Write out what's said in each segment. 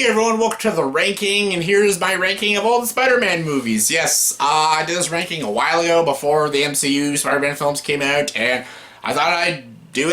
Hey everyone, welcome to the ranking, and here's my ranking of all the Spider-Man movies. Yes, I did this ranking a while ago before the MCU Spider-Man films came out, and I thought I'd do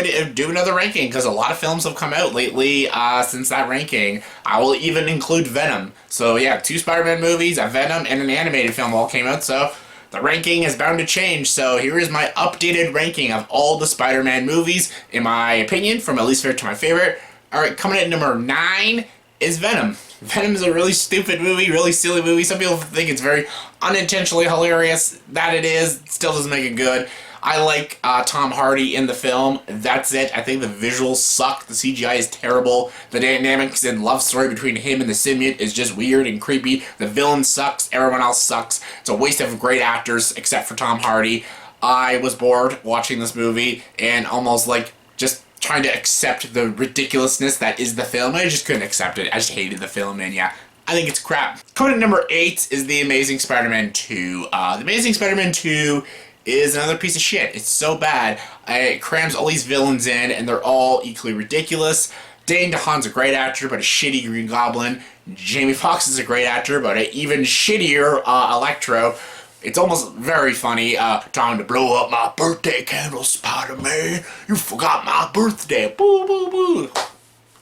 another ranking because a lot of films have come out lately since that ranking. I will even include Venom. So yeah, 2 Spider-Man movies, a Venom, and an animated film all came out, so the ranking is bound to change. So here is my updated ranking of all the Spider-Man movies, in my opinion, from my least favorite to my favorite. Alright, coming at number 9 is Venom. Venom is a really stupid movie, really silly movie. Some people think it's very unintentionally hilarious. That it is, still doesn't make it good. I like Tom Hardy in the film. That's it. I think the visuals suck. The CGI is terrible. The dynamics and love story between him and the symbiote is just weird and creepy. The villain sucks. Everyone else sucks. It's a waste of great actors except for Tom Hardy. I was bored watching this movie and almost like just trying to accept the ridiculousness that is the film. I just couldn't accept it. I just hated the film, and yeah, I think it's crap. Coming at number 8 is The Amazing Spider-Man 2. The Amazing Spider-Man 2 is another piece of shit. It's so bad. It crams all these villains in, and they're all equally ridiculous. Dane DeHaan's a great actor, but a shitty Green Goblin. Jamie Foxx is a great actor, but an even shittier Electro. It's almost very funny. Time to blow up my birthday candle, Spider-Man. You forgot my birthday. Boo, boo, boo.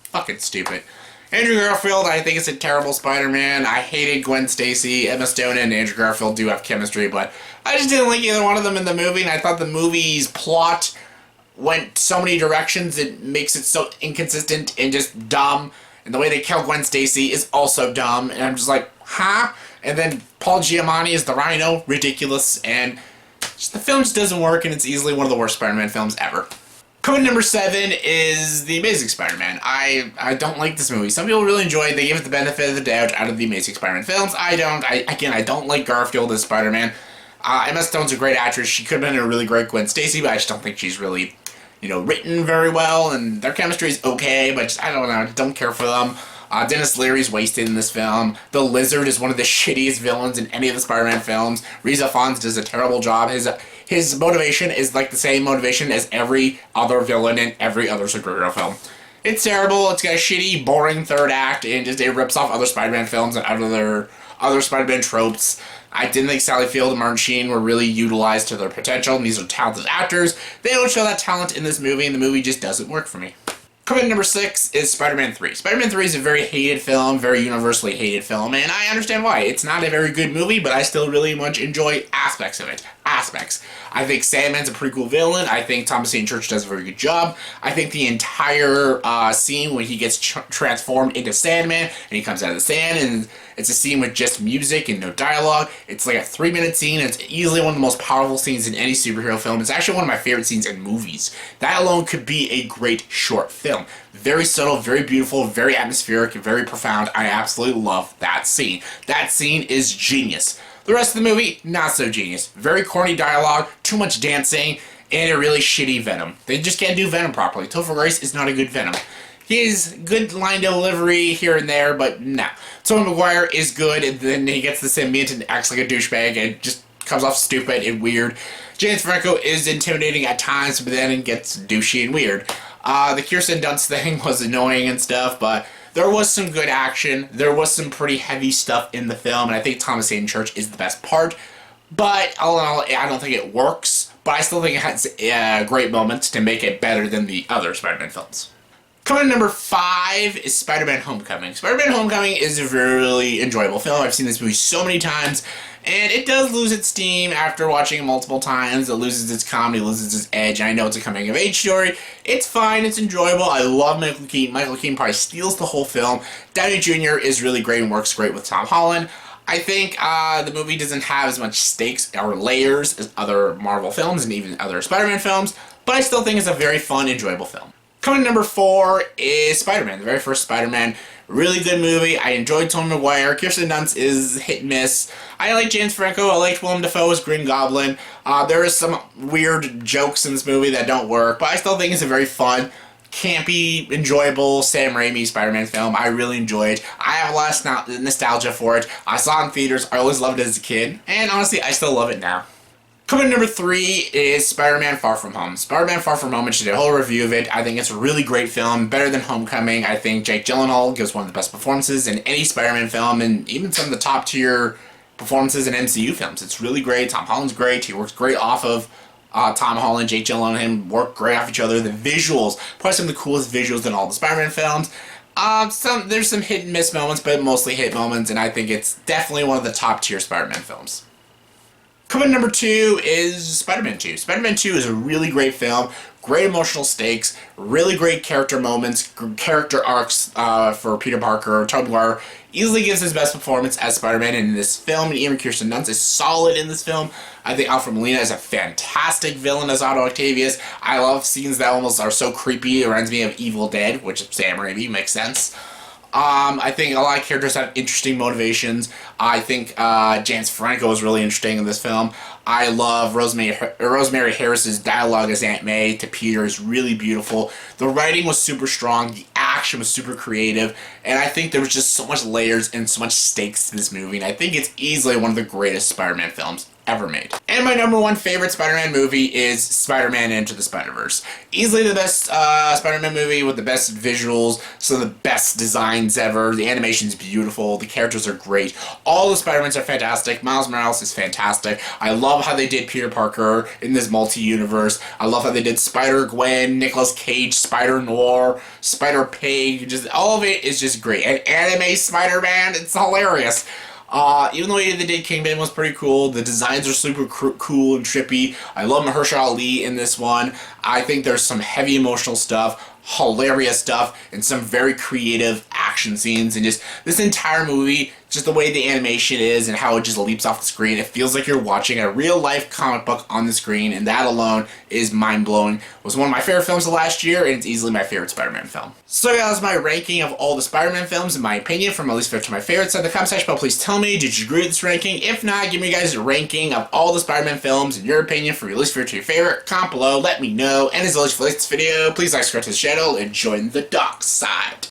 Fucking stupid. Andrew Garfield, I think it's a terrible Spider-Man. I hated Gwen Stacy. Emma Stone and Andrew Garfield do have chemistry, but I just didn't like either one of them in the movie, and I thought the movie's plot went so many directions. It makes it so inconsistent and just dumb. And the way they kill Gwen Stacy is also dumb, and I'm just like, huh? And then Paul Giamatti is the Rhino, ridiculous, and just, the film just doesn't work, and it's easily one of the worst Spider-Man films ever. Coming number 7 is The Amazing Spider-Man. I don't like this movie. Some people really enjoy it. They give it the benefit of the doubt out of the Amazing Spider-Man films. I don't. I don't like Garfield as Spider-Man. Emma Stone's a great actress. She could have been a really great Gwen Stacy, but I just don't think she's really, written very well, and their chemistry is okay, but just, I don't know, I don't care for them. Dennis Leary's wasted in this film. The Lizard is one of the shittiest villains in any of the Spider-Man films. Reza Fons does a terrible job. His motivation is like the same motivation as every other villain in every other superhero film. It's terrible. It's got a shitty, boring third act, and just it rips off other Spider-Man films and other Spider-Man tropes. I didn't think Sally Field and Martin Sheen were really utilized to their potential, and these are talented actors. They don't show that talent in this movie, and the movie just doesn't work for me. Coming at number 6 is Spider-Man 3. Spider-Man 3 is a very hated film, very universally hated film, and I understand why. It's not a very good movie, but I still really much enjoy aspects of it. I think Sandman's a pretty cool villain. I think Thomas St. Church does a very good job. I think the entire scene when he gets transformed into Sandman, and he comes out of the sand, and it's a scene with just music and no dialogue. It's like a 3-minute scene, and it's easily one of the most powerful scenes in any superhero film. It's actually one of my favorite scenes in movies. That alone could be a great short film. Very subtle, very beautiful, very atmospheric, very profound. I absolutely love that scene. That scene is genius. The rest of the movie, not so genius. Very corny dialogue, too much dancing, and a really shitty Venom. They just can't do Venom properly. Topher Grace is not a good Venom. He has good line delivery here and there, but no. Tobey Maguire is good, and then he gets the symbiote and acts like a douchebag and just comes off stupid and weird. James Franco is intimidating at times, but then it gets douchey and weird. The Kirsten Dunst thing was annoying and stuff, but there was some good action. There was some pretty heavy stuff in the film, and I think Thomas Hayden Church is the best part. But all in all, I don't think it works, but I still think it has great moments to make it better than the other Spider-Man films. Coming at number 5 is Spider-Man Homecoming. Spider-Man Homecoming is a really enjoyable film. I've seen this movie so many times, and it does lose its steam after watching it multiple times. It loses its comedy, loses its edge. I know it's a coming-of-age story. It's fine, it's enjoyable. I love Michael Keaton. Michael Keaton probably steals the whole film. Downey Jr. is really great and works great with Tom Holland. I think the movie doesn't have as much stakes or layers as other Marvel films and even other Spider-Man films, but I still think it's a very fun, enjoyable film. Coming number 4 is Spider-Man, the very first Spider-Man. Really good movie. I enjoyed Tobey Maguire. Kirsten Dunst is hit and miss. I like James Franco. I liked Willem Dafoe as Green Goblin. There is some weird jokes in this movie that don't work, but I still think it's a very fun, campy, enjoyable Sam Raimi Spider-Man film. I really enjoy it. I have a lot of nostalgia for it. I saw it in theaters. I always loved it as a kid, and honestly, I still love it now. Coming in number 3 is Spider-Man Far From Home. Spider-Man Far From Home, I just did a whole review of it. I think it's a really great film, better than Homecoming. I think Jake Gyllenhaal gives one of the best performances in any Spider-Man film, and even some of the top tier performances in MCU films. It's really great. Tom Holland's great. He works great off of Tom Holland. Jake Gyllenhaal and him work great off each other. The visuals, probably some of the coolest visuals in all the Spider-Man films. There's some hit and miss moments, but mostly hit moments, and I think it's definitely one of the top tier Spider-Man films. Coming number 2 is Spider-Man 2. Spider-Man 2 is a really great film, great emotional stakes, really great character moments, character arcs for Peter Parker. Tobey Maguire easily gives his best performance as Spider-Man in this film, and even Kirsten Dunst is solid in this film. I think Alfred Molina is a fantastic villain as Otto Octavius. I love scenes that almost are so creepy. It reminds me of Evil Dead, which Sam Raimi makes sense. I think a lot of characters have interesting motivations. I think James Franco is really interesting in this film. I love Rosemary Harris's dialogue as Aunt May to Peter is really beautiful. The writing was super strong. The action was super creative. And I think there was just so much layers and so much stakes to this movie. And I think it's easily one of the greatest Spider-Man films ever made. And my number 1 favorite Spider-Man movie is Spider-Man Into the Spider-Verse. Easily the best Spider-Man movie with the best visuals, some of the best designs ever. The animation's beautiful. The characters are great. All the Spider-Mans are fantastic. Miles Morales is fantastic. I love how they did Peter Parker in this multi-universe. I love how they did Spider-Gwen, Nicolas Cage, Spider-Noir, Spider-Pig. Just all of it is just great. And anime Spider-Man, it's hilarious. Even the way they did Kingpin was pretty cool. The designs are super cool and trippy. I love Mahershala Ali in this one. I think there's some heavy emotional stuff, hilarious stuff, and some very creative action scenes. And just this entire movie, just the way the animation is and how it just leaps off the screen, it feels like you're watching a real-life comic book on the screen, and that alone is mind-blowing. It was one of my favorite films of last year, and it's easily my favorite Spider-Man film. So yeah, that's my ranking of all the Spider-Man films, in my opinion, from my least favorite to my favorites. In the comment section below, please tell me, did you agree with this ranking? If not, give me guys a ranking of all the Spider-Man films, in your opinion, from your least favorite to your favorite. Comment below, let me know. And as always, if you like this video, please like, subscribe to the channel, and join the dark side.